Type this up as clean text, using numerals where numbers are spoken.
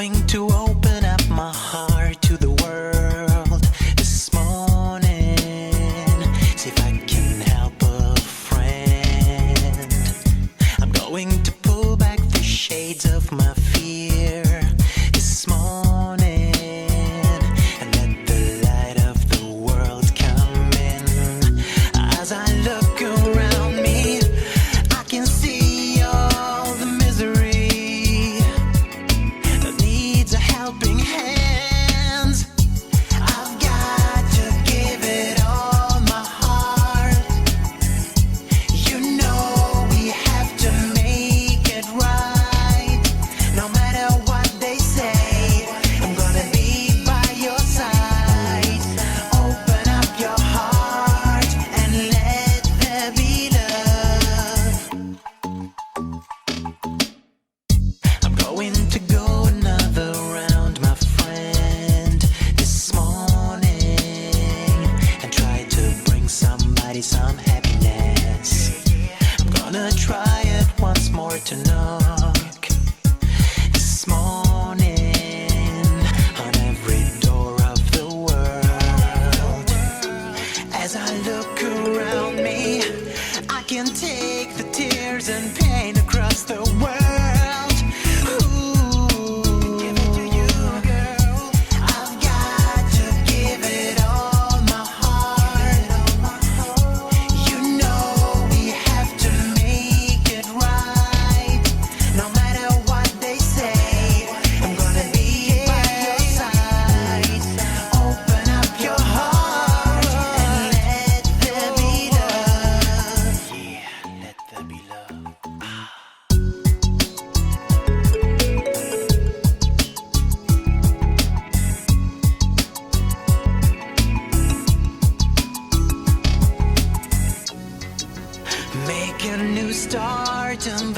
going to open up my heart to the world this morning. See if I can help a friend. I'm going to pull back the shades of my fear this morning and let the light of the world come in. As I look around me, I can see all the misery that needs a helping hands. I've got to give it all my heart. You know we have to make it right. No matter what they say, I'm gonna be by your side. Open up your heart and let there be love. I'm going to go another round, my friend, this morning and try to bring somebody some happiness. I'm gonna try it once more to knock this morning on every door of the world. As I look around me, I can take the tears and pain across the world. Ooh, give it to you, girl. I've got to give it all my heart. You know we have to make it right. No matter what they say, I'm gonna be by your side. Open up your heart and let there be love. Yeah, let there be love. Make a new start and